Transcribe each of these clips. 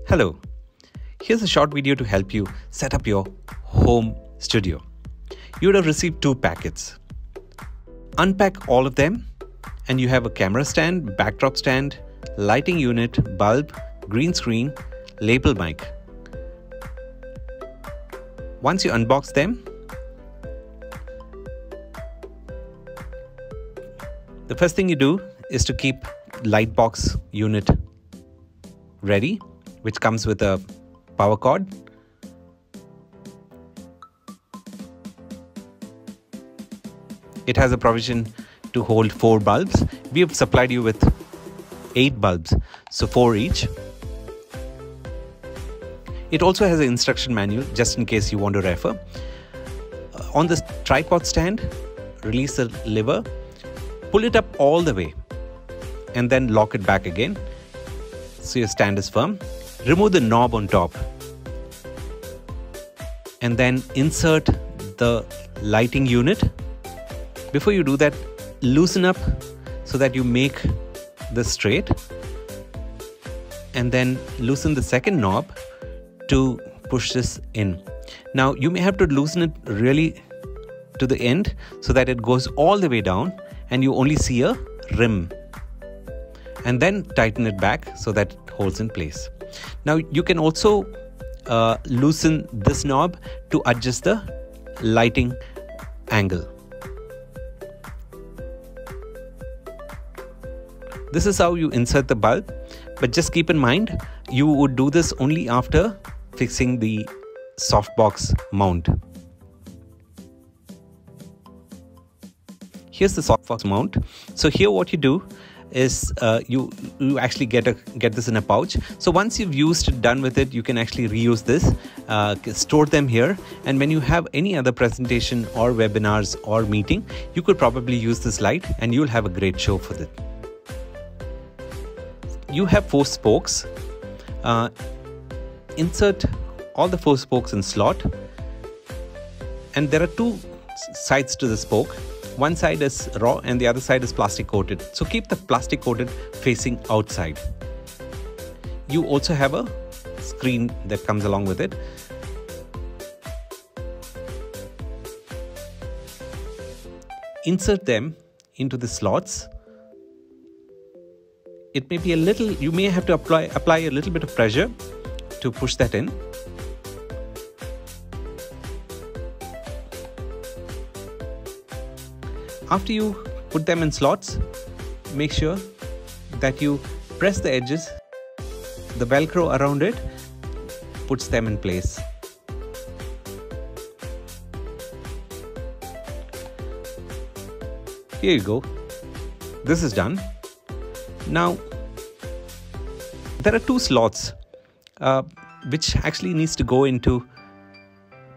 Hello, here's a short video to help you set up your home studio. You would have received 2 packets. Unpack all of them and you have a camera stand, backdrop stand, lighting unit, bulb, green screen, lapel mic. Once you unbox them, the first thing you do is to keep light box unit ready, which comes with a power cord. It has a provision to hold 4 bulbs. We have supplied you with 8 bulbs, so 4 each. It also has an instruction manual just in case you want to refer. On this tripod stand, release the lever, pull it up all the way and then lock it back again so your stand is firm. Remove the knob on top and then insert the lighting unit. Before you do that, loosen up so that you make this straight, and then loosen the second knob to push this in. Now you may have to loosen it really to the end so that it goes all the way down and you only see a rim, and then tighten it back so that it holds in place. Now you can also loosen this knob to adjust the lighting angle. This is how you insert the bulb, but just keep in mind you would do this only after fixing the softbox mount. Here's the softbox mount. So here what you do is you actually get this in a pouch. So once you've done with it, you can actually reuse this, store them here, and when you have any other presentation or webinars or meeting, you could probably use this light and you'll have a great show for it. You have 4 spokes. Insert all the 4 spokes in slot, and there are 2 sides to the spoke. One side is raw and the other side is plastic coated. So keep the plastic coated facing outside. You also have a screen that comes along with it. Insert them into the slots. It may be a little, you may have to apply a little bit of pressure to push that in. After you put them in slots, make sure that you press the edges. The Velcro around it puts them in place. Here you go. This is done. Now, there are 2 slots which actually needs to go into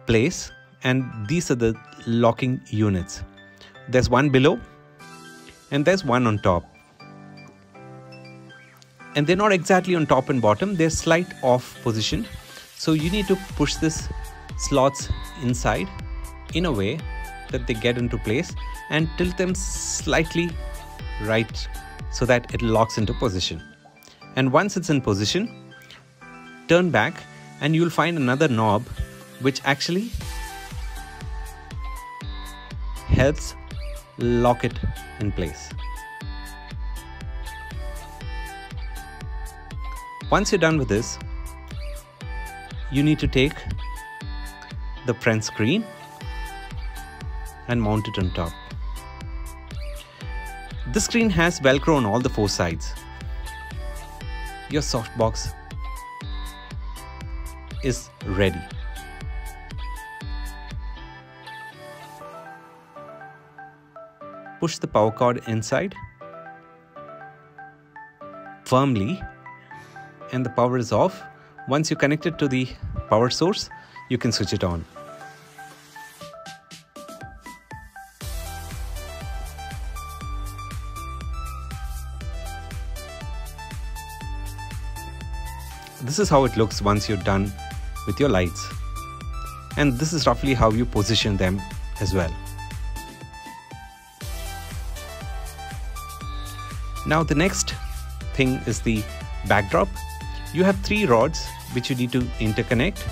place, and these are the locking units. There's one below and there's one on top, and they're not exactly on top and bottom, they're slight off position. So you need to push this slots inside in a way that they get into place and tilt them slightly right so that it locks into position. And once it's in position, turn back and you'll find another knob which actually helps lock it in place. Once you're done with this, you need to take the front screen and mount it on top. This screen has Velcro on all the 4 sides. Your softbox is ready. Push the power cord inside firmly and the power is off. Once you connect it to the power source, you can switch it on. This is how it looks once you're done with your lights. And this is roughly how you position them as well. Now the next thing is the backdrop. You have 3 rods which you need to interconnect.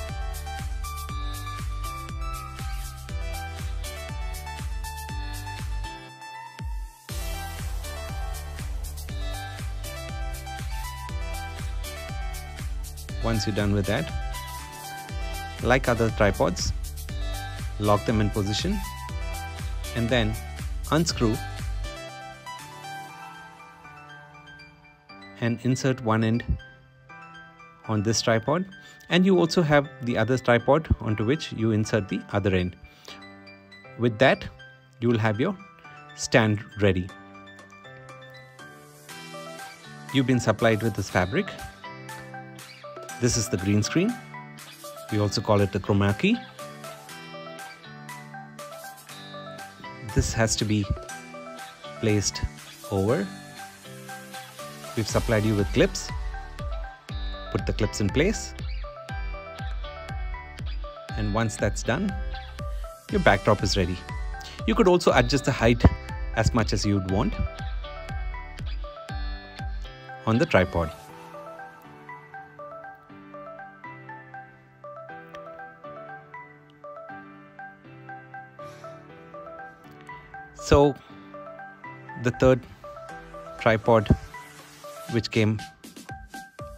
Once you're done with that, like other tripods, lock them in position and then unscrew and insert one end on this tripod, and you also have the other tripod onto which you insert the other end. With that, you will have your stand ready. You've been supplied with this fabric. This is the green screen. We also call it the chroma key. This has to be placed over. We've supplied you with clips. Put the clips in place. And once that's done, your backdrop is ready. You could also adjust the height as much as you'd want on the tripod. So the third tripod, which came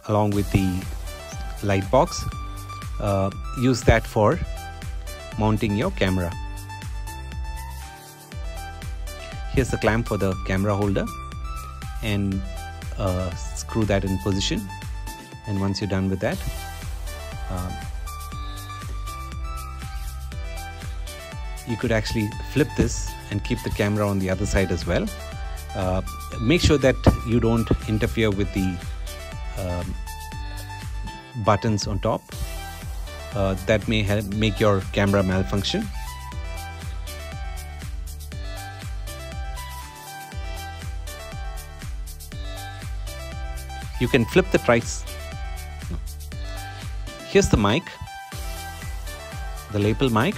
along with the light box, use that for mounting your camera. Here's the clamp for the camera holder, and screw that in position. And once you're done with that, you could actually flip this and keep the camera on the other side as well. Make sure that you don't interfere with the buttons on top. That may make your camera malfunction. You can flip the trice. Here's the mic, the lapel mic.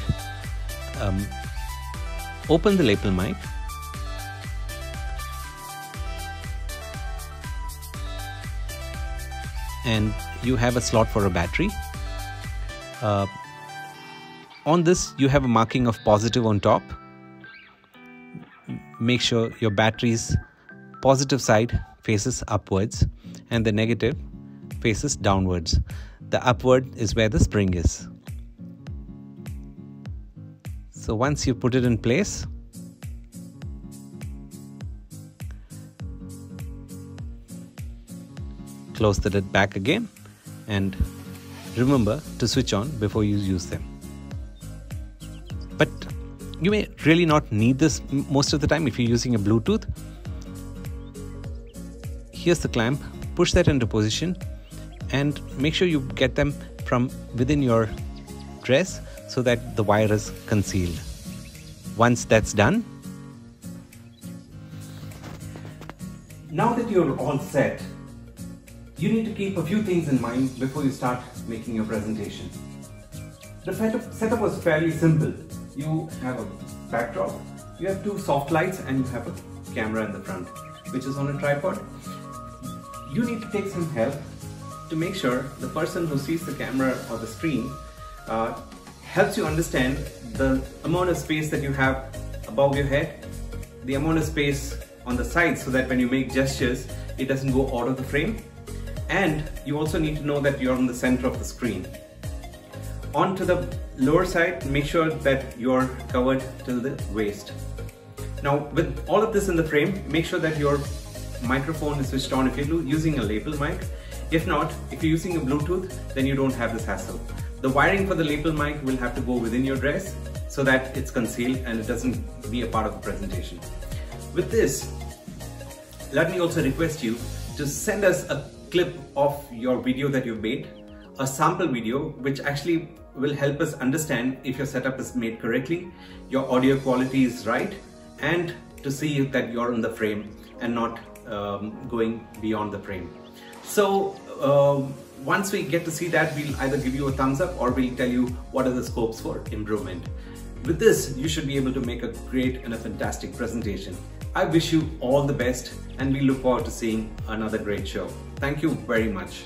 Open the lapel mic. And you have a slot for a battery. On this, you have a marking of positive on top. Make sure your battery's positive side faces upwards and the negative faces downwards. The upward is where the spring is. So once you put it in place, close the lid back again, and remember to switch on before you use them. But you may really not need this most of the time if you're using a Bluetooth. Here's the clamp. Push that into position and make sure you get them from within your dress so that the wire is concealed. Once that's done, now that you're all set, you need to keep a few things in mind before you start making your presentation. The setup was fairly simple. You have a backdrop, you have two soft lights, and you have a camera in the front, which is on a tripod. You need to take some help to make sure the person who sees the camera or the screen helps you understand the amount of space that you have above your head, the amount of space on the sides so that when you make gestures, it doesn't go out of the frame. And you also need to know that you're in the center of the screen. Onto the lower side, make sure that you're covered till the waist. Now, with all of this in the frame, make sure that your microphone is switched on if you're using a lapel mic. If not, if you're using a Bluetooth, then you don't have this hassle. The wiring for the lapel mic will have to go within your dress so that it's concealed and it doesn't be a part of the presentation. With this, let me also request you to send us a clip of your video that you've made, a sample video which actually will help us understand if your setup is made correctly, your audio quality is right, and to see that you're in the frame and not going beyond the frame. So once we get to see that, we'll either give you a thumbs up or we'll tell you what are the scopes for improvement. With this, you should be able to make a great and a fantastic presentation. I wish you all the best, and we look forward to seeing another great show. Thank you very much.